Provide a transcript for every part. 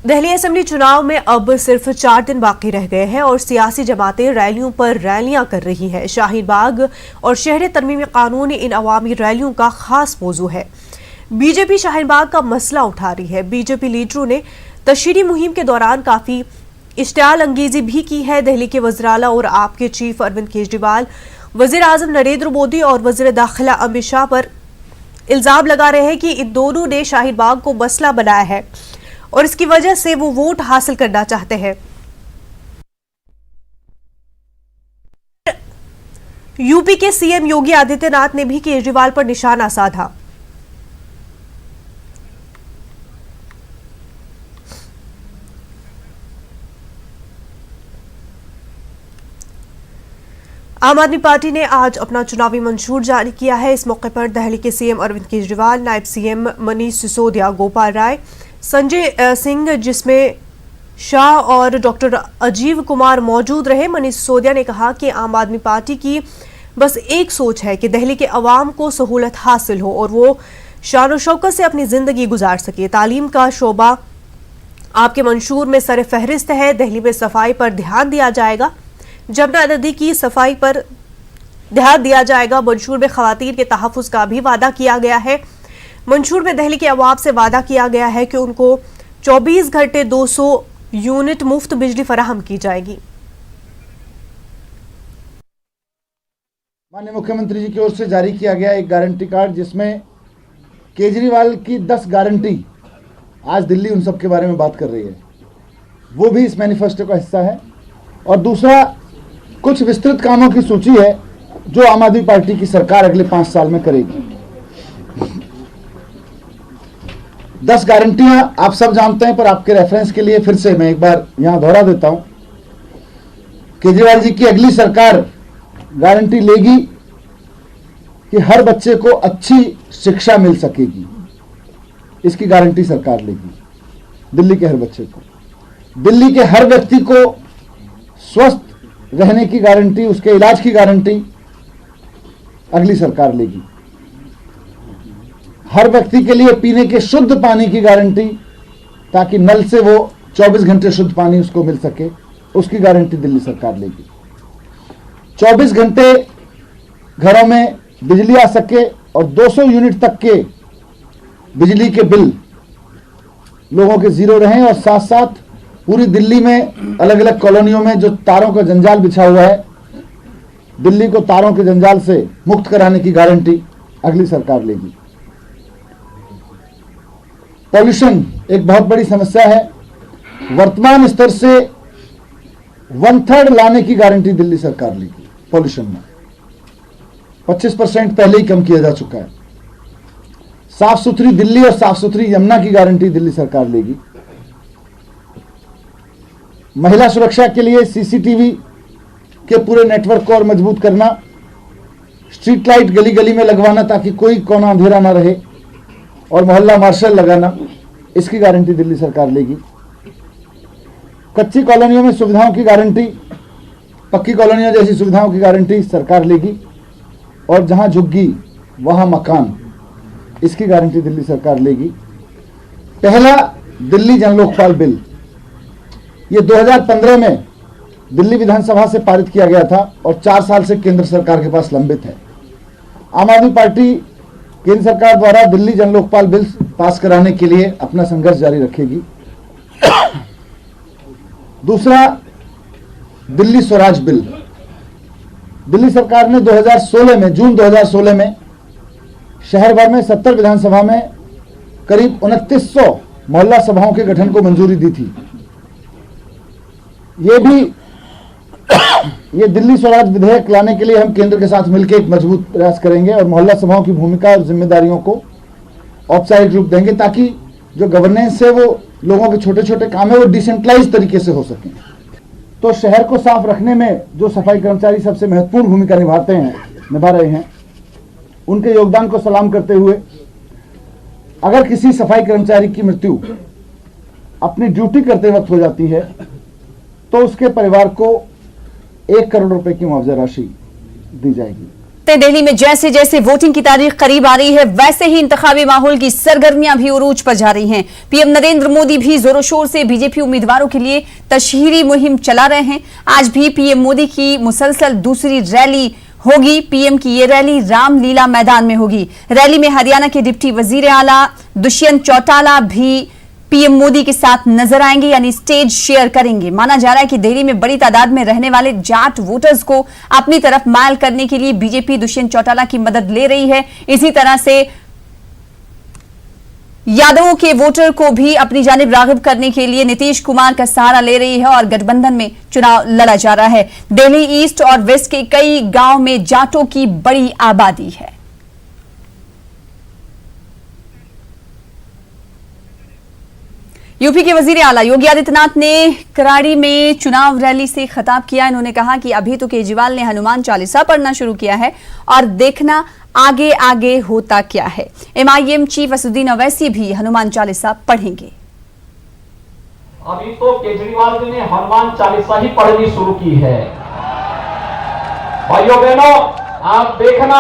Delhi assembly चुनाव में अब सिर्फ 4 दिन बाकी रह गए हैं और सियासी जमातें रैलियों पर रैलियां कर रही हैं। शाहीन बाग और शहरी तरमीमी कानून इन अवामी रैलियों का खास मौजू है। बीजेपी शाहीन बाग का मसला उठा रही है। बीजेपी लीडरों ने तशहीरी मुहिम के दौरान काफी इश्तियाल अंगेजी भी की है। दिल्ली के वज़ीर-ए-आला और आपके चीफ अरविंद केजरीवाल वज़ीर-ए-आज़म नरेंद्र मोदी और वज़ीर दाखिला अमित शाह पर इल्जाम लगा रहे हैं कि इन दोनों ने शाहीन बाग को मसला बनाया है और इसकी वजह से वो वोट हासिल करना चाहते हैं। यूपी के सीएम योगी आदित्यनाथ ने भी केजरीवाल पर निशाना साधा। आम आदमी पार्टी ने आज अपना चुनावी मंशूर जारी किया है। इस मौके पर दिल्ली के सीएम अरविंद केजरीवाल, नायब सीएम मनीष सिसोदिया, गोपाल राय, संजय सिंह, जिसमें शाह और डॉक्टर अजीव कुमार मौजूद रहे। मनीष सिसोदिया ने कहा कि आम आदमी पार्टी की बस एक सोच है कि दिल्ली के अवाम को सहूलत हासिल हो और वो शान और शौकत से अपनी जिंदगी गुजार सके। तालीम का शोबा आपके मंशूर में सर फहरिस्त है। दिल्ली में सफाई पर ध्यान दिया जाएगा। जमुना नदी की सफाई पर ध्यान दिया जाएगा। मंशूर में खवातीन के तहफ़्फ़ुज़ का भी वादा किया गया है। मंशूर में दिल्ली के अवाम से वादा किया गया है कि उनको 24 घंटे 200 यूनिट मुफ्त बिजली फराहम की जाएगी। माननीय मुख्यमंत्री जी की ओर से जारी किया गया एक गारंटी कार्ड, जिसमें केजरीवाल की 10 गारंटी आज दिल्ली उन सब के बारे में बात कर रही है, वो भी इस मैनिफेस्टो का हिस्सा है। और दूसरा, कुछ विस्तृत कामों की सूची है जो आम आदमी पार्टी की सरकार अगले 5 साल में करेगी। 10 गारंटियां आप सब जानते हैं, पर आपके रेफरेंस के लिए फिर से मैं एक बार यहां दोहरा देता हूं। केजरीवाल जी की अगली सरकार गारंटी लेगी कि हर बच्चे को अच्छी शिक्षा मिल सकेगी। इसकी गारंटी सरकार लेगी दिल्ली के हर बच्चे को। दिल्ली के हर व्यक्ति को स्वस्थ रहने की गारंटी, उसके इलाज की गारंटी अगली सरकार लेगी। हर व्यक्ति के लिए पीने के शुद्ध पानी की गारंटी, ताकि नल से वो 24 घंटे शुद्ध पानी उसको मिल सके, उसकी गारंटी दिल्ली सरकार लेगी। 24 घंटे घरों में बिजली आ सके और 200 यूनिट तक के बिजली के बिल लोगों के जीरो रहें। और साथ साथ पूरी दिल्ली में अलग अलग कॉलोनियों में जो तारों का जंजाल बिछा हुआ है, दिल्ली को तारों के जंजाल से मुक्त कराने की गारंटी अगली सरकार लेगी। पॉल्यूशन एक बहुत बड़ी समस्या है। वर्तमान स्तर से 1/3 लाने की गारंटी दिल्ली सरकार लेगी। पॉल्यूशन में 25% पहले ही कम किया जा चुका है। साफ सुथरी दिल्ली और साफ सुथरी यमुना की गारंटी दिल्ली सरकार लेगी। महिला सुरक्षा के लिए सीसीटीवी के पूरे नेटवर्क को और मजबूत करना, स्ट्रीट लाइट गली गली में लगवाना ताकि कोई कोना अंधेरा ना रहे, और मोहल्ला मार्शल लगाना, इसकी गारंटी दिल्ली सरकार लेगी। कच्ची कॉलोनियों में सुविधाओं की गारंटी, पक्की कॉलोनियों जैसी सुविधाओं की गारंटी सरकार लेगी। और जहां झुग्गी वहां मकान, इसकी गारंटी दिल्ली सरकार लेगी। पहला दिल्ली जन लोकपाल बिल, ये 2015 में दिल्ली विधानसभा से पारित किया गया था और 4 साल से केंद्र सरकार के पास लंबित है। आम आदमी पार्टी केंद्र सरकार द्वारा दिल्ली जन लोकपाल बिल पास कराने के लिए अपना संघर्ष जारी रखेगी। दूसरा, दिल्ली स्वराज बिल। दिल्ली सरकार ने 2016 में, जून 2016 में शहर भर में 70 विधानसभा में करीब 2900 मोहल्ला सभाओं के गठन को मंजूरी दी थी। ये दिल्ली स्वराज विधेयक लाने के लिए हम केंद्र के साथ मिलकर एक मजबूत प्रयास करेंगे और मोहल्ला सभाओं की भूमिका और जिम्मेदारियों को औपचारिक रूप देंगे, ताकि जो गवर्नेंस है, वो लोगों के छोटे छोटे काम है, वो डिसेंट्रलाइज तरीके से हो सके। तो शहर को साफ रखने में जो सफाई कर्मचारी सबसे महत्वपूर्ण भूमिका निभा रहे हैं, उनके योगदान को सलाम करते हुए, अगर किसी सफाई कर्मचारी की मृत्यु अपनी ड्यूटी करते वक्त हो जाती है तो उसके परिवार को 1 करोड़ रुपए की मुआवजा राशि दी जाएगी। दिल्ली में जैसे जैसे वोटिंग की तारीख करीब आ रही है, वैसे ही इंतखाबी माहौल की सरगर्मियां भी उरूज पर जा रही हैं। पीएम नरेंद्र मोदी भी जोरों शोर से बीजेपी उम्मीदवारों के लिए तशहीरी मुहिम चला रहे हैं। आज भी पीएम मोदी की मुसलसल दूसरी रैली होगी। पीएम की ये रैली रामलीला मैदान में होगी। रैली में हरियाणा के डिप्टी वजीर आला दुष्यंत चौटाला भी पीएम मोदी के साथ नजर आएंगे, यानी स्टेज शेयर करेंगे। माना जा रहा है कि दिल्ली में बड़ी तादाद में रहने वाले जाट वोटर्स को अपनी तरफ मायल करने के लिए बीजेपी दुष्यंत चौटाला की मदद ले रही है। इसी तरह से यादवों के वोटर को भी अपनी जानिब राग़िब करने के लिए नीतीश कुमार का सहारा ले रही है और गठबंधन में चुनाव लड़ा जा रहा है। दिल्ली ईस्ट और वेस्ट के कई गांव में जाटों की बड़ी आबादी है। यूपी के वजीर आला योगी आदित्यनाथ ने कराड़ी में चुनाव रैली से खिताब किया। इन्होंने कहा कि अभी तो केजरीवाल ने हनुमान चालीसा पढ़ना शुरू किया है और देखना आगे आगे होता क्या है। एमआईएम चीफ असदुद्दीन ओवैसी भी हनुमान चालीसा पढ़ेंगे। अभी तो केजरीवाल जी ने हनुमान चालीसा ही पढ़नी शुरू की है। भाइयों बहनों, आप देखना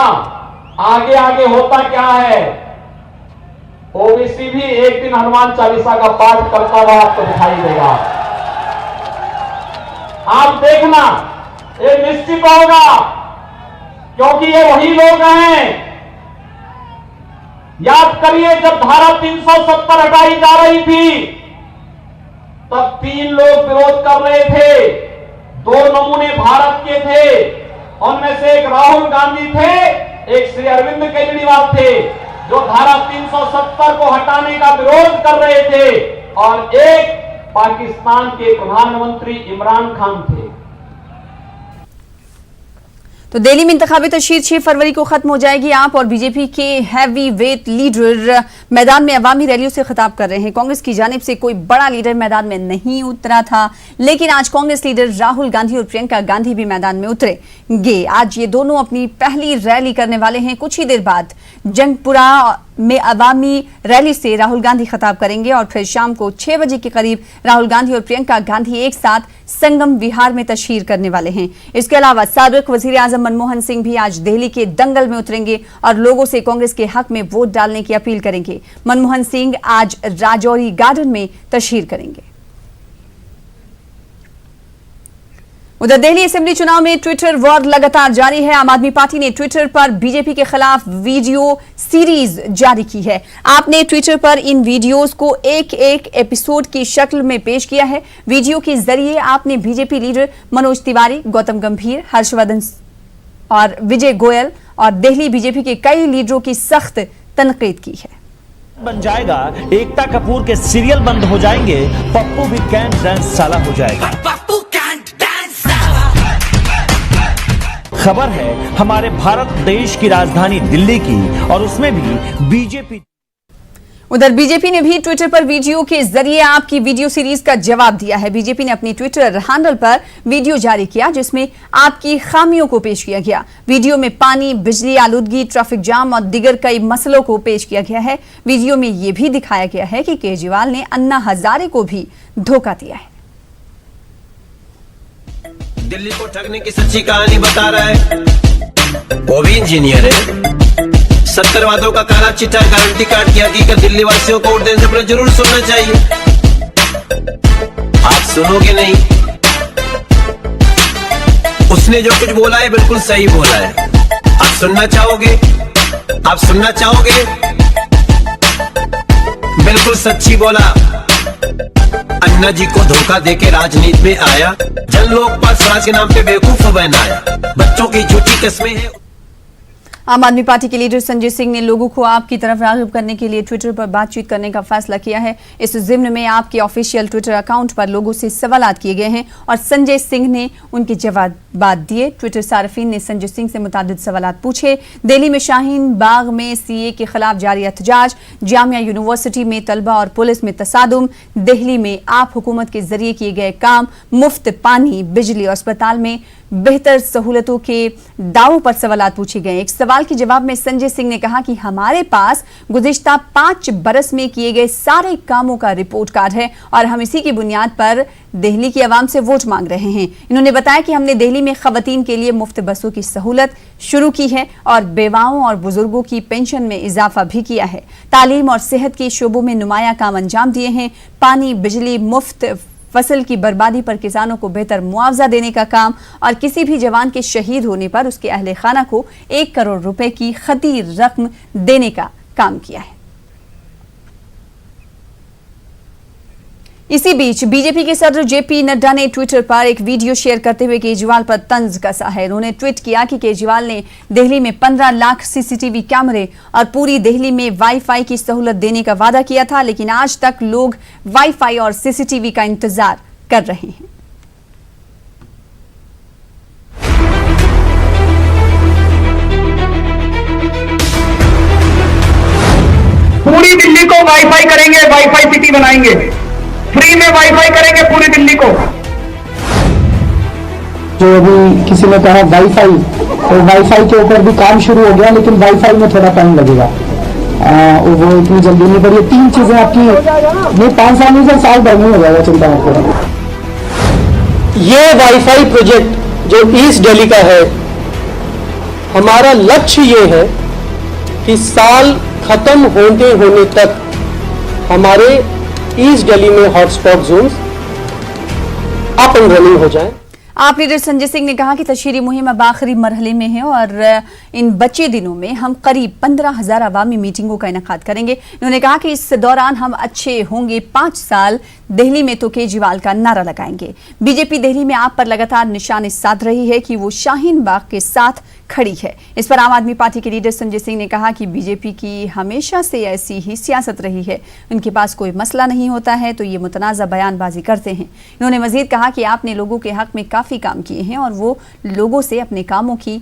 आगे आगे होता क्या है। ओबीसी भी एक दिन हनुमान चालीसा का पाठ करता हुआ आपको दिखाई देगा। आप देखना ये निश्चित होगा, क्योंकि ये वही लोग हैं। याद करिए, जब धारा 370 हटाई जा रही थी तब 3 लोग विरोध कर रहे थे। 2 नमूने भारत के थे, उनमें से एक राहुल गांधी थे, एक श्री अरविंद केजरीवाल थे, जो धारा 370 को हटाने का विरोध कर रहे थे, और एक पाकिस्तान के प्रधानमंत्री इमरान खान थे। तो दिल्ली में इंतखाबी तशहीर 6 फरवरी को खत्म हो जाएगी। आप और बीजेपी के हैवी वेट लीडर मैदान में अवामी रैलियों से खिताब कर रहे हैं। कांग्रेस की जानिब से कोई बड़ा लीडर मैदान में नहीं उतरा था, लेकिन आज कांग्रेस लीडर राहुल गांधी और प्रियंका गांधी भी मैदान में उतरेंगे। आज ये दोनों अपनी पहली रैली करने वाले हैं। कुछ ही देर बाद जंगपुरा में अवामी रैली से राहुल गांधी खिताब करेंगे और फिर शाम को 6 बजे के करीब राहुल गांधी और प्रियंका गांधी एक साथ संगम विहार में तशहीर करने वाले हैं। इसके अलावा साबिक वजीर आजम मनमोहन सिंह भी आज दिल्ली के दंगल में उतरेंगे और लोगों से कांग्रेस के हक में वोट डालने की अपील करेंगे। मनमोहन सिंह आज राजौरी गार्डन में तशहीर करेंगे। उधर दिल्ली असेंबली चुनाव में ट्विटर वॉर लगातार जारी है। आम आदमी पार्टी ने ट्विटर पर बीजेपी के खिलाफ वीडियो सीरीज जारी की है। आपने ट्विटर पर इन वीडियोस को एक एक एपिसोड की शक्ल में पेश किया है। वीडियो के जरिए आपने बीजेपी लीडर मनोज तिवारी, गौतम गंभीर, हर्षवर्धन और विजय गोयल और दिल्ली बीजेपी के कई लीडरों की सख्त तनकीद की है। बन जाएगा, एकता कपूर के सीरियल बंद हो जाएंगे, पप्पू भी कैंट डांस साला हो जाएगा। खबर है हमारे भारत देश की राजधानी दिल्ली की, और उसमें भी बीजेपी। उधर बीजेपी ने भी ट्विटर पर वीडियो के जरिए आपकी वीडियो सीरीज का जवाब दिया है। बीजेपी ने अपनी ट्विटर हैंडल पर वीडियो जारी किया जिसमें आपकी खामियों को पेश किया गया। वीडियो में पानी, बिजली, आलूदगी, ट्रैफिक जाम और दिगर कई मसलों को पेश किया गया है। वीडियो में यह भी दिखाया गया है कि केजरीवाल ने अन्ना हजारे को भी धोखा दिया है। दिल्ली को ठगने की सच्ची कहानी बता रहा है, वो भी इंजीनियर है। 70 वादों का काला चिट्ठा, गारंटी कार्ड की हकीकत, दिल्ली वासियों को वोट देने से पहले जरूर सुनना चाहिए। आप सुनोगे नहीं। उसने जो कुछ बोला है बिल्कुल सही बोला है। आप सुनना चाहोगे? आप सुनना चाहोगे? बिल्कुल सच्ची बोला। अन्ना जी को धोखा देके राजनीति में आया, जन लोकपाल स्वराज के नाम पे बेवकूफ बनाया, बच्चों की झूठी कस्में हैं। आम आदमी पार्टी के लीडर संजय सिंह ने लोगों को आपकी तरफ राग़िब करने के लिए ट्विटर पर बातचीत करने का फैसला किया है। इस ज़िम्न में आपके ऑफिशियल ट्विटर अकाउंट पर लोगों से सवालात किए गए हैं और संजय सिंह ने उनके जवाब दिए। ट्विटर सार्फिन ने संजय सिंह से मुतादिद सवालात पूछे। दिल्ली में शाहीन बाग में सीए के खिलाफ जारी एहतजाज, जामिया यूनिवर्सिटी में तलबा और पुलिस में तसादुम, दिल्ली में आप हुकूमत के जरिए किए गए काम, मुफ्त पानी, बिजली और अस्पताल में बेहतर सहूलतों के दावों पर सवाल पूछे गए। एक सवाल के जवाब में संजय सिंह ने कहा कि हमारे पास गुज़िश्ता 5 बरस में किए गए सारे कामों का रिपोर्ट कार्ड है और हम इसी की बुनियाद पर दिल्ली की आवाम से वोट मांग रहे हैं। इन्होंने बताया कि हमने दिल्ली में खवातीन के लिए मुफ्त बसों की सहूलत शुरू की है और बेवाओं और बुजुर्गों की पेंशन में इजाफा भी किया है। तालीम और सेहत के शोबों में नुमाया काम अंजाम दिए हैं। पानी, बिजली, मुफ्त फसल की बर्बादी पर किसानों को बेहतर मुआवजा देने का काम और किसी भी जवान के शहीद होने पर उसके अहले खाना को 1 करोड़ रुपए की खती रकम देने का काम किया है। इसी बीच बीजेपी के सदर जेपी नड्डा ने ट्विटर पर एक वीडियो शेयर करते हुए केजरीवाल पर तंज कसा है। उन्होंने ट्वीट किया कि केजरीवाल ने दिल्ली में 15 लाख सीसीटीवी कैमरे और पूरी दिल्ली में वाईफाई की सहूलत देने का वादा किया था, लेकिन आज तक लोग वाईफाई और सीसीटीवी का इंतजार कर रहे हैं। पूरी दिल्ली को वाईफाई करेंगे, वाईफाई सिटी बनाएंगे, फ्री में वाईफाई करेंगे पूरी दिल्ली को। जो अभी किसी ने कहा वाईफाई, तो वाईफाई के ऊपर भी काम शुरू हो गया, लेकिन वाईफाई में थोड़ा टाइम लगेगा। वो इतनी जल्दी नहीं पड़ी। 3 चीजें आपकी नहीं 5 साल में, साल भर में हो जाएगा, चिंता मत करो। ये वाईफाई प्रोजेक्ट जो ईस्ट दिल्ली का है, हमारा लक्ष्य ये है कि साल खत्म होने तक हमारे ईस्ट दिल्ली में hotspot zones up and running हो जाए। आप लीडर संजय सिंह ने कहा कि तशहीरी मुहिम अब आखिरी मरहले में है और इन बचे दिनों में हम करीब 15,000 अवामी मीटिंगों का इनेकाद करेंगे। उन्होंने कहा कि इस दौरान हम अच्छे होंगे 5 साल दिल्ली में तो केजरीवाल का नारा लगाएंगे। बीजेपी दिल्ली में आप पर लगातार निशाने साध रही है कि वो शाहीन बाग के साथ खड़ी है। इस पर आम आदमी पार्टी के लीडर संजय सिंह ने कहा कि बीजेपी की हमेशा से ऐसी ही सियासत रही है। उनके पास कोई मसला नहीं होता है तो ये मुतनाज़ा बयानबाजी करते हैं। इन्होंने मजीद कहा कि आपने लोगों के हक में काफ़ी काम किए हैं और वो लोगों से अपने कामों की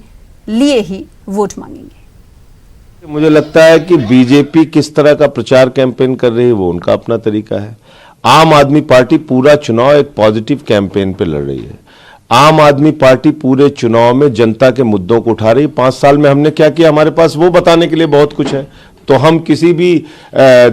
लिए ही वोट मांगेंगे। मुझे लगता है कि बीजेपी किस तरह का प्रचार कैंपेन कर रही है वो उनका अपना तरीका है। आम आदमी पार्टी पूरा चुनाव एक पॉजिटिव कैंपेन पे लड़ रही है। आम आदमी पार्टी पूरे चुनाव में जनता के मुद्दों को उठा रही है। 5 साल में हमने क्या किया, हमारे पास वो बताने के लिए बहुत कुछ है। तो हम किसी भी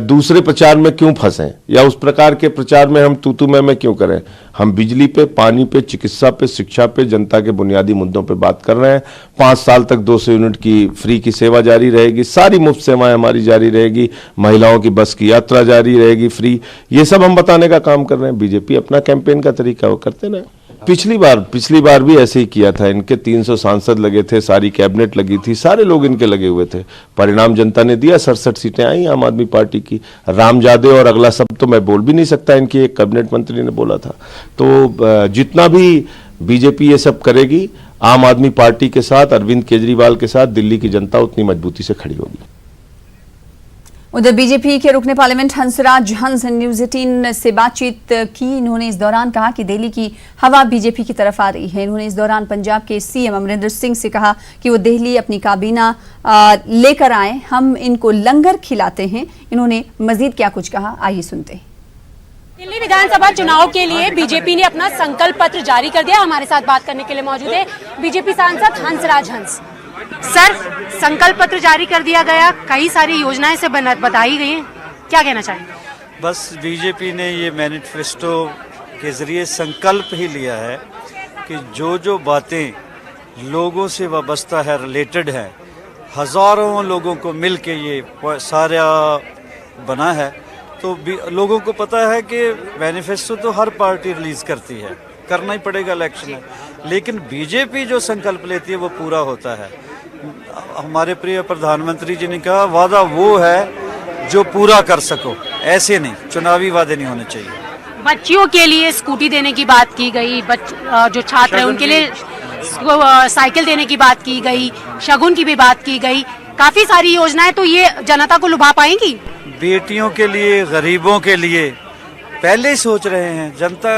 दूसरे प्रचार में क्यों फंसें या उस प्रकार के प्रचार में हम तू मैं क्यों करें। हम बिजली पे, पानी पे, चिकित्सा पे, शिक्षा पे, जनता के बुनियादी मुद्दों पे बात कर रहे हैं। 5 साल तक 200 यूनिट की फ्री की सेवा जारी रहेगी, सारी मुफ्त सेवाएं हमारी जारी रहेगी, महिलाओं की बस की यात्रा जारी रहेगी फ्री। ये सब हम बताने का काम कर रहे हैं। बीजेपी अपना कैंपेन का तरीका वो करते ना। पिछली बार भी ऐसे ही किया था। इनके 300 सांसद लगे थे, सारी कैबिनेट लगी थी, सारे लोग इनके लगे हुए थे। परिणाम जनता ने दिया, 67 सीटें आई आम आदमी पार्टी की। रामजादे और अगला सब तो मैं बोल भी नहीं सकता, इनकी एक कैबिनेट मंत्री ने बोला था। तो जितना भी बीजेपी ये सब करेगी, आम आदमी पार्टी के साथ, अरविंद केजरीवाल के साथ दिल्ली की जनता उतनी मजबूती से खड़ी होगी। उधर बीजेपी के रुकने पार्लियामेंट हंसराज हंस न्यूज़ 18 से बातचीत की। इन्होंने इस दौरान कहा कि दिल्ली की हवा बीजेपी की तरफ आ रही है। इन्होंने इस दौरान पंजाब के सीएम अमरिंदर सिंह से कहा कि वो दिल्ली अपनी काबीना लेकर आए, हम इनको लंगर खिलाते हैं। इन्होंने मजीद क्या कुछ कहा, आइए सुनते हैं। दिल्ली विधानसभा चुनाव के लिए बीजेपी ने अपना संकल्प पत्र जारी कर दिया। हमारे साथ बात करने के लिए मौजूद है बीजेपी सांसद हंसराज हंस। सर, संकल्प पत्र जारी कर दिया गया, कई सारी योजनाएं से बताई गई हैं, क्या कहना चाहिए? बस बीजेपी ने ये मैनिफेस्टो के जरिए संकल्प ही लिया है कि जो जो बातें लोगों से वाबस्ता है, रिलेटेड है, हजारों लोगों को मिल के ये सारा बना है। तो लोगों को पता है कि मैनिफेस्टो तो हर पार्टी रिलीज करती है, करना ही पड़ेगा इलेक्शन में, लेकिन बीजेपी जो संकल्प लेती है वो पूरा होता है। हमारे प्रिय प्रधानमंत्री जी ने कहा वादा वो है जो पूरा कर सको, ऐसे नहीं, चुनावी वादे नहीं होने चाहिए। बच्चियों के लिए स्कूटी देने की बात की गई, जो छात्र हैं उनके लिए साइकिल देने की बात की गई, शगुन की भी बात की गई, काफी सारी योजनाएं। तो ये जनता को लुभा पाएंगी? बेटियों के लिए, गरीबों के लिए पहले ही सोच रहे हैं। जनता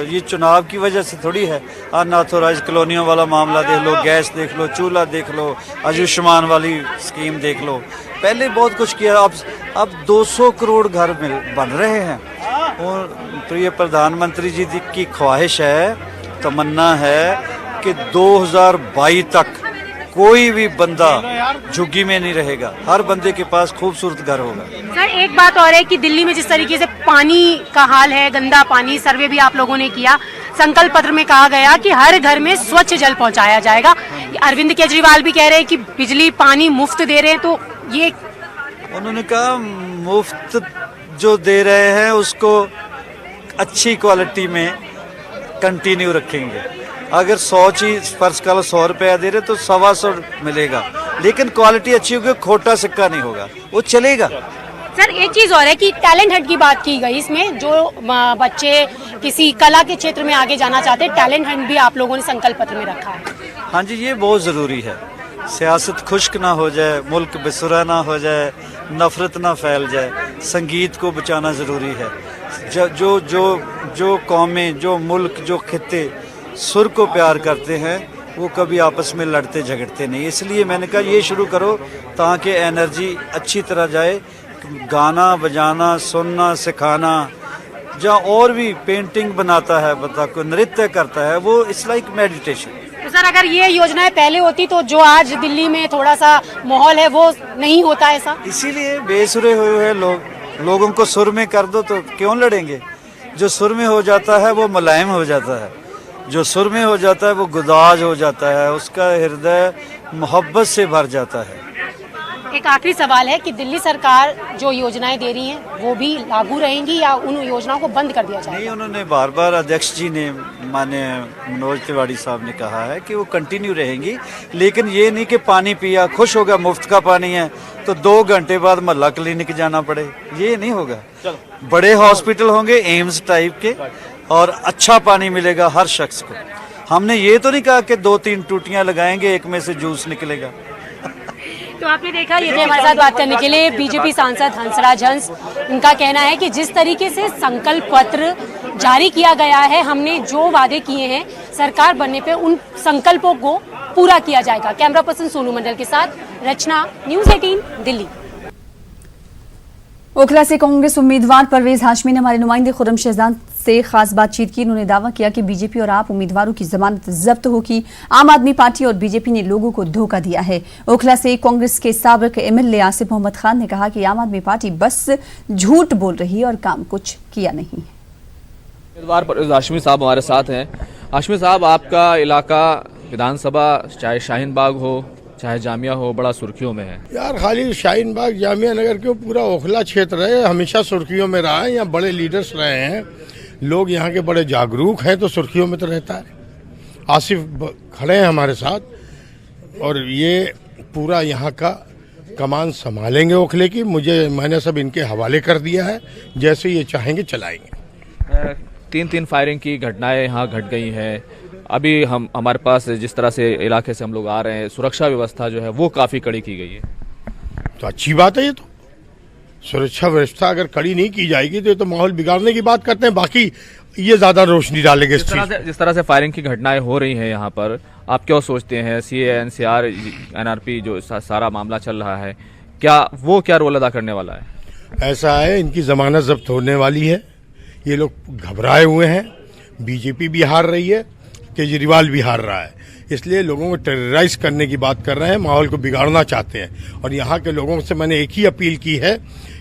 ये चुनाव की वजह से थोड़ी है। अनऑथोराइज कॉलोनियों वाला मामला देख लो, गैस देख लो, चूल्हा देख लो, आयुष्मान वाली स्कीम देख लो, पहले बहुत कुछ किया। अब 200 करोड़ घर बन रहे हैं। और प्रिय प्रधानमंत्री जी की ख्वाहिश है, तमन्ना है कि 2022 तक कोई भी बंदा झुग्गी में नहीं रहेगा, हर बंदे के पास खूबसूरत घर होगा। सर एक बात और है कि दिल्ली में जिस तरीके से पानी का हाल है, गंदा पानी, सर्वे भी आप लोगों ने किया, संकल्प पत्र में कहा गया कि हर घर में स्वच्छ जल पहुंचाया जाएगा। अरविंद केजरीवाल भी कह रहे हैं कि बिजली पानी मुफ्त दे रहे हैं, तो ये उन्होंने कहा मुफ्त जो दे रहे हैं उसको अच्छी क्वालिटी में कंटिन्यू रखेंगे। अगर 100 चीज फर्ज का 100 रुपया दे रहे तो 125 मिलेगा, लेकिन क्वालिटी अच्छी होगी, खोटा सिक्का नहीं होगा, वो चलेगा। सर एक चीज और है कि टैलेंट हंट की बात की गई इसमें, जो बच्चे किसी कला के क्षेत्र में आगे जाना चाहते हैं, टैलेंट हंट भी आप लोगों ने संकल्प पत्र में रखा है। हाँ जी, ये बहुत जरूरी है। सियासत खुश्क ना हो जाए, मुल्क बेसुरा ना हो जाए, नफरत ना फैल जाए, संगीत को बचाना जरूरी है। जो कौमें, जो मुल्क, जो खित्ते सुर को प्यार करते हैं वो कभी आपस में लड़ते झगड़ते नहीं। इसलिए मैंने कहा ये शुरू करो ताकि एनर्जी अच्छी तरह जाए। गाना बजाना, सुनना, सिखाना, जहाँ और भी पेंटिंग बनाता है, बता को नृत्य करता है, वो इट्स लाइक मेडिटेशन। तो सर अगर ये योजनाएं पहले होती तो जो आज दिल्ली में थोड़ा सा माहौल है वो नहीं होता ऐसा। इसीलिए बेसुरे हुए हैं लोगों को सुर में कर दो तो क्यों लड़ेंगे। जो सुर में हो जाता है वो मुलायम हो जाता है, जो सुर में हो जाता है वो गुदाज हो जाता है, उसका हृदय मोहब्बत से भर जाता है। एक आखिरी सवाल है कि दिल्ली सरकार जो योजनाएं दे रही हैं वो भी लागू रहेंगी या उन योजनाओं को बंद कर दिया जाएगा? नहीं, उन्होंने बार बार अध्यक्ष जी ने, माननीय मनोज तिवारी साहब ने कहा है कि वो कंटिन्यू रहेंगी, लेकिन ये नहीं कि पानी पिया खुश होगा, मुफ्त का पानी है तो 2 घंटे बाद मोहल्ला क्लिनिक जाना पड़े, ये नहीं होगा। बड़े हॉस्पिटल होंगे एम्स टाइप के और अच्छा पानी मिलेगा हर शख्स को। हमने ये तो नहीं कहा कि 2-3 टूटियां लगाएंगे, एक में से जूस निकलेगा। तो आपने देखा, ये थे हमारे साथ बात करने के लिए बीजेपी सांसद हंसराज हंस। उनका कहना है कि जिस तरीके से संकल्प पत्र जारी किया गया है, हमने जो वादे किए हैं सरकार बनने पे उन संकल्पों को पूरा किया जाएगा। कैमरा पर्सन सोनू मंडल के साथ रचना, न्यूज़ 18 दिल्ली। ओखला से कांग्रेस उम्मीदवार परवेज हाशमी ने हमारे नुमाइंदे खुर्रम शहजाद से खास बातचीत की। उन्होंने दावा किया कि बीजेपी और आप उम्मीदवारों की जमानत जब्त होगी। आम आदमी पार्टी और बीजेपी ने लोगों को धोखा दिया है। ओखला से कांग्रेस के साबिक एमएलए आसिफ मोहम्मद खान ने कहा कि आम आदमी पार्टी बस झूठ बोल रही है और काम कुछ किया नहीं है। उम्मीदवार परवेज हाशमी साहब हमारे साथ हैं। हाशमी साहब, आपका इलाका विधानसभा चाहे शाहीन बाग हो चाहे जामिया हो बड़ा सुर्खियों में है। यार खाली शाहीन बाग जामिया नगर क्यों, पूरा ओखला क्षेत्र है हमेशा सुर्खियों में रहा है। यहाँ बड़े लीडर्स रहे हैं, लोग यहाँ के बड़े जागरूक हैं, तो सुर्खियों में तो रहता है। आसिफ खड़े हैं हमारे साथ और ये पूरा यहाँ का कमान संभालेंगे ओखले की। मैंने सब इनके हवाले कर दिया है, जैसे ये चाहेंगे चलाएंगे। 3 फायरिंग की घटनाएं यहाँ घट गई हैं। अभी हमारे पास जिस तरह से इलाके से हम लोग आ रहे हैं, सुरक्षा व्यवस्था जो है वो काफी कड़ी की गई है। तो अच्छी बात है। ये तो सुरक्षा व्यवस्था अगर कड़ी नहीं की जाएगी तो ये तो माहौल बिगाड़ने की बात करते हैं। बाकी ये ज्यादा रोशनी डालेंगे। जिस तरह से फायरिंग की घटनाएं हो रही हैं यहाँ पर, आप क्या सोचते हैं? सीए, एनसीआर, एनआरपी जो सारा मामला चल रहा है, क्या रोल अदा करने वाला है? ऐसा है, इनकी जमानत जब्त होने वाली है। ये लोग घबराए हुए हैं। बीजेपी भी हार रही है, केजरीवाल भी हार रहा है, इसलिए लोगों को टेरराइज करने की बात कर रहे हैं, माहौल को बिगाड़ना चाहते हैं। और यहाँ के लोगों से मैंने एक ही अपील की है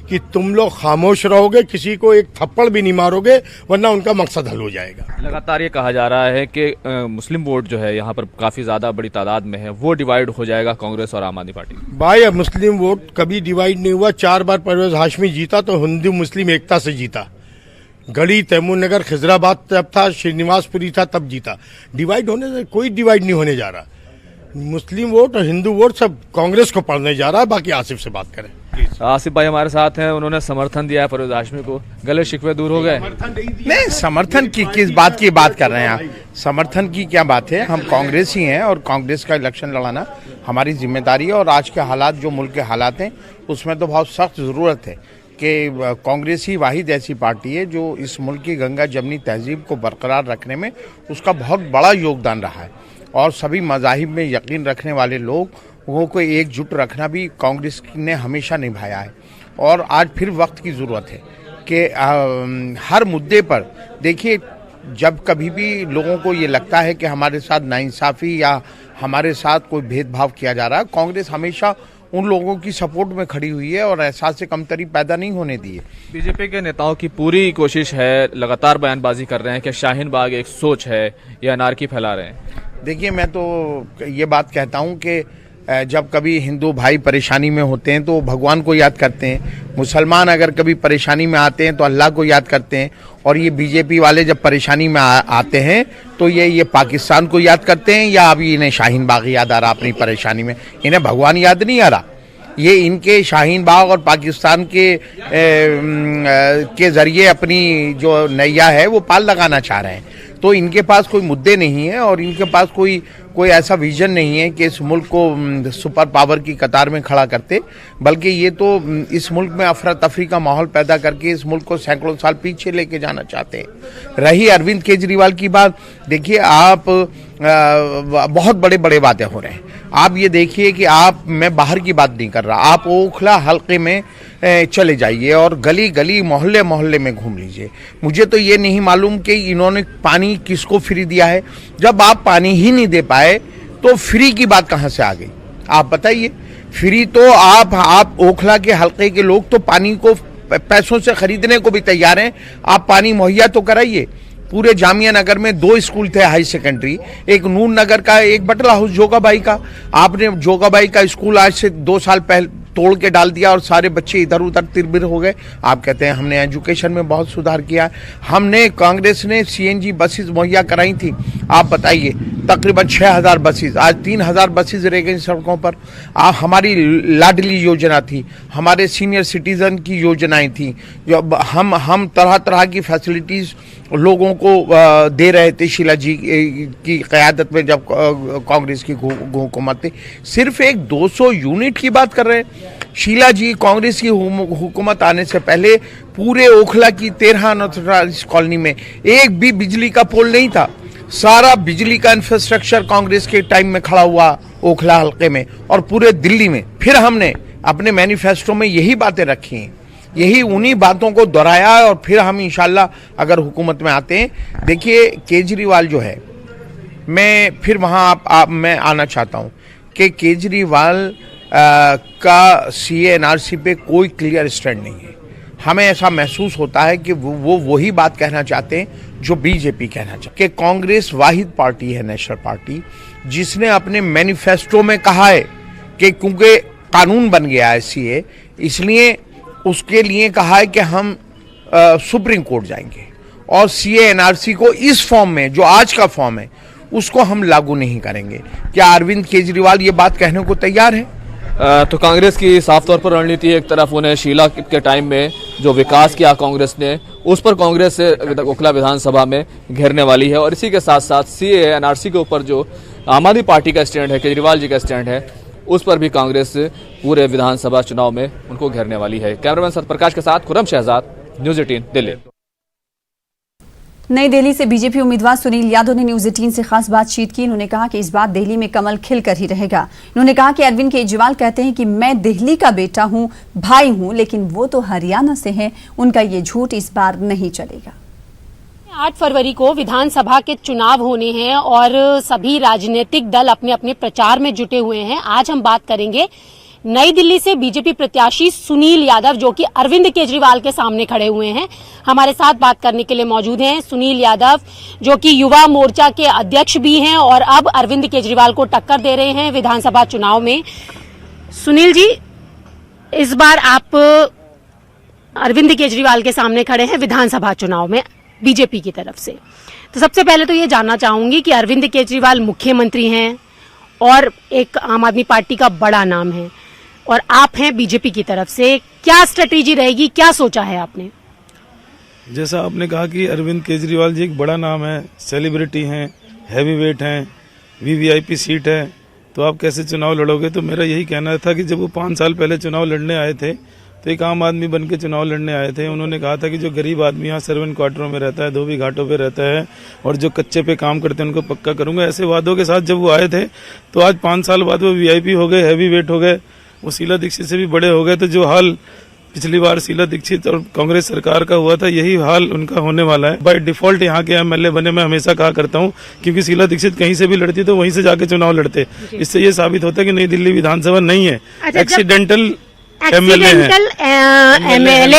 कि तुम लोग खामोश रहोगे, किसी को एक थप्पड़ भी नहीं मारोगे, वरना उनका मकसद हल हो जाएगा। लगातार ये कहा जा रहा है कि मुस्लिम वोट जो है यहाँ पर काफी ज्यादा बड़ी तादाद में है, वो डिवाइड हो जाएगा कांग्रेस और आम आदमी पार्टी। भाई मुस्लिम वोट कभी डिवाइड नहीं हुआ। 4 बार परवेज हाशमी जीता तो हिंदू मुस्लिम एकता से जीता। गढ़ी, तैमूरनगर, खिजराबाद जब था, श्रीनिवासपुरी था, तब जीता। डिवाइड होने से कोई डिवाइड नहीं होने जा रहा। मुस्लिम वोट और हिंदू वोट सब कांग्रेस को पड़ने जा रहा है। बाकी आसिफ से बात करें। आसिफ भाई हमारे साथ हैं, उन्होंने समर्थन दिया है परवेज हाशमी को। गले शिकवे दूर हो गए? नहीं, समर्थन की किस बात की बात कर रहे हैं आप? समर्थन की क्या बात है? हम कांग्रेस ही हैं और कांग्रेस का इलेक्शन लड़ाना हमारी जिम्मेदारी है। और आज के हालात, जो मुल्क के हालात हैं, उसमें तो बहुत सख्त ज़रूरत है कि कांग्रेस ही वाहिद ऐसी पार्टी है जो इस मुल्क की गंगा जमनी तहजीब को बरकरार रखने में उसका बहुत बड़ा योगदान रहा है। और सभी मज़ाहिब में यकीन रखने वाले लोगों को एकजुट रखना भी कांग्रेस ने हमेशा निभाया है। और आज फिर वक्त की ज़रूरत है कि हर मुद्दे पर देखिए, जब कभी भी लोगों को ये लगता है कि हमारे साथ नाइंसाफ़ी या हमारे साथ कोई भेदभाव किया जा रहा है, कांग्रेस हमेशा उन लोगों की सपोर्ट में खड़ी हुई है और एहसास कमतरी पैदा नहीं होने दी है। बीजेपी के नेताओं की पूरी कोशिश है, लगातार बयानबाजी कर रहे हैं कि शाहीन बाग एक सोच है, ये अनारकी फैला रहे हैं। देखिए, मैं तो ये बात कहता हूँ कि जब कभी हिंदू भाई परेशानी में होते हैं तो भगवान को याद करते हैं, मुसलमान अगर कभी परेशानी में आते हैं तो अल्लाह को याद करते हैं, और ये बीजेपी वाले जब परेशानी में आते हैं तो ये पाकिस्तान को याद करते हैं, या अभी इन्हें शाहीन बाग याद आ रहा अपनी परेशानी में। इन्हें भगवान याद नहीं आ रहा, ये इनके शाहीन बाग और पाकिस्तान के जरिए अपनी जो नैया है वो पाल लगाना चाह रहे हैं। तो इनके पास कोई मुद्दे नहीं है और इनके पास कोई ऐसा विजन नहीं है कि इस मुल्क को सुपर पावर की कतार में खड़ा करते, बल्कि ये तो इस मुल्क में अफरा तफरी का माहौल पैदा करके इस मुल्क को सैकड़ों साल पीछे लेके जाना चाहते हैं। रही अरविंद केजरीवाल की बात, देखिए आप बहुत बड़े बड़े वादे हो रहे हैं। आप ये देखिए कि मैं बाहर की बात नहीं कर रहा, आप ओखला हल्के में चले जाइए और गली गली मोहल्ले मोहल्ले में घूम लीजिए। मुझे तो ये नहीं मालूम कि इन्होंने पानी किसको फ्री दिया है। जब आप पानी ही नहीं दे पाए तो फ्री की बात कहाँ से आ गई, आप बताइए। फ्री तो आप ओखला के हल्के के लोग तो पानी को पैसों से खरीदने को भी तैयार हैं, आप पानी मुहैया तो कराइए। पूरे जामिया नगर में 2 स्कूल थे हाई सेकेंडरी, एक नूर नगर का, एक बटला हाउस जोगाबाई का। आपने जोगाबाई का स्कूल आज से 2 साल पहले तोड़ के डाल दिया और सारे बच्चे इधर उधर तिरबिर हो गए। आप कहते हैं हमने एजुकेशन में बहुत सुधार किया है। हमने कांग्रेस ने CNG बसेस मुहैया कराई थी, आप बताइए तकरीबन 6000 बसेस, आज 3000 बसेस रह गई सड़कों पर। हमारी लाडली योजना थी, हमारे सीनियर सिटीजन की योजनाएं थी, जो हम तरह तरह की फैसिलिटीज लोगों को दे रहे थे शीला जी की क़यादत में जब कांग्रेस की हुकूमत थी। सिर्फ एक 200 यूनिट की बात कर रहे हैं। शीला जी कांग्रेस की हुकूमत आने से पहले पूरे ओखला की 13 कॉलोनी में एक भी बिजली का पोल नहीं था। सारा बिजली का इंफ्रास्ट्रक्चर कांग्रेस के टाइम में खड़ा हुआ ओखला हल्के में और पूरे दिल्ली में। फिर हमने अपने मैनिफेस्टो में यही बातें रखी हैं, यही उन्हीं बातों को दोहराया है और फिर हम इंशाल्लाह अगर हुकूमत में आते हैं। देखिए केजरीवाल जो है, मैं फिर वहाँ मैं आना चाहता हूँ कि केजरीवाल का CA NRC पे कोई क्लियर स्टैंड नहीं है। हमें ऐसा महसूस होता है कि वो वही बात कहना चाहते हैं जो बीजेपी कहना चाहते हैं कि कांग्रेस वाहिद पार्टी है, नेशनल पार्टी, जिसने अपने मैनिफेस्टो में कहा है कि क्योंकि कानून बन गया है CA, इसलिए उसके लिए कहा है कि हम सुप्रीम कोर्ट जाएंगे और CA NRC को इस फॉर्म में, जो आज का फॉर्म है, उसको हम लागू नहीं करेंगे। क्या अरविंद केजरीवाल ये बात कहने को तैयार है? तो कांग्रेस की साफ तौर पर रणनीति, एक तरफ उन्हें शीला के टाइम में जो विकास किया कांग्रेस ने, उस पर कांग्रेस से ओखला विधानसभा में घेरने वाली है, और इसी के साथ साथ CA NRC के ऊपर जो आम आदमी पार्टी का स्टैंड है, केजरीवाल जी का स्टैंड है, उस पर भी कांग्रेस पूरे विधानसभा चुनाव में उनको घेरने वाली है। कैमरामैन सतप्रकाश के साथ खुर्रम शहजाद, न्यूज़ 18 दिल्ली। नई दिल्ली से बीजेपी उम्मीदवार सुनील यादव ने न्यूज़ 18 से खास बातचीत की। उन्होंने कहा कि इस बार दिल्ली में कमल खिलकर ही रहेगा। उन्होंने कहा कि अरविंद केजरीवाल कहते हैं कि मैं दिल्ली का बेटा हूं, भाई हूं, लेकिन वो तो हरियाणा से हैं, उनका ये झूठ इस बार नहीं चलेगा। 8 फरवरी को विधानसभा के चुनाव होने हैं और सभी राजनीतिक दल अपने अपने प्रचार में जुटे हुए हैं। आज हम बात करेंगे नई दिल्ली से बीजेपी प्रत्याशी सुनील यादव, जो कि अरविंद केजरीवाल के सामने खड़े हुए हैं। हमारे साथ बात करने के लिए मौजूद हैं सुनील यादव, जो कि युवा मोर्चा के अध्यक्ष भी हैं और अब अरविंद केजरीवाल को टक्कर दे रहे हैं विधानसभा चुनाव में। सुनील जी, इस बार आप अरविंद केजरीवाल के सामने खड़े हैं विधानसभा चुनाव में बीजेपी की तरफ से। तो सबसे पहले तो ये जानना चाहूंगी कि अरविंद केजरीवाल मुख्यमंत्री हैं और एक आम आदमी पार्टी का बड़ा नाम है, और आप हैं बीजेपी की तरफ से, क्या स्ट्रेटेजी रहेगी, क्या सोचा है आपने? जैसा आपने कहा कि अरविंद केजरीवाल जी एक बड़ा नाम है, सेलिब्रिटी हैं, हैवी वेट हैं, VVIP सीट है, तो आप कैसे चुनाव लड़ोगे? तो मेरा यही कहना था कि जब वो 5 साल पहले चुनाव लड़ने आए थे तो एक आम आदमी बन के चुनाव लड़ने आए थे। उन्होंने कहा था कि जो गरीब आदमी यहाँ सर्वेंट क्वार्टरों में रहता है, धोबी घाटों पे रहता है और जो कच्चे पे काम करते हैं उनको पक्का करूंगा। ऐसे वादों के साथ जब वो आए थे तो आज 5 साल बाद वो VIP हो गए, हैवी वेट हो गए, वो शीला दीक्षित से भी बड़े हो गए। तो जो हाल पिछली बार शीला दीक्षित और कांग्रेस सरकार का हुआ था, यही हाल उनका होने वाला है। बाय डिफॉल्ट यहाँ के एमएलए बने, मैं हमेशा कहा करता हूँ, क्योंकि शीला दीक्षित कहीं से भी लड़ती तो वहीं से जाके चुनाव लड़ते। इससे ये साबित होता है कि नई दिल्ली विधानसभा नहीं है, एक्सीडेंटल एमएलए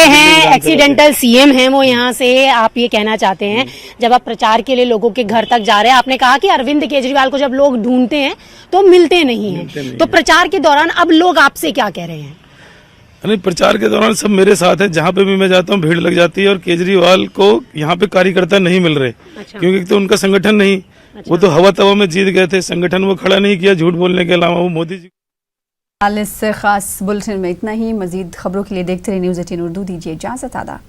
हैं, एक्सीडेंटल सीएम हैं वो यहाँ से। आप ये कहना चाहते हैं जब आप प्रचार के लिए लोगों के घर तक जा रहे हैं, आपने कहा कि अरविंद केजरीवाल को जब लोग ढूंढते हैं तो मिलते नहीं हैं, तो प्रचार के दौरान अब लोग आपसे क्या कह रहे हैं? नहीं, प्रचार के दौरान सब मेरे साथ है, जहाँ पे भी मैं जाता हूँ भीड़ लग जाती है और केजरीवाल को यहाँ पे कार्यकर्ता नहीं मिल रहे। क्योंकि तो उनका संगठन नहीं, वो तो हवा तवा में जीत गए थे, संगठन वो खड़ा नहीं किया झूठ बोलने के अलावा। वो मोदी जी इस खास बुलेटिन में इतना ही। मजीद खबरों के लिए देखते रहिए न्यूज़ 18 उर्दू। दीजिए इजाजत। आदा।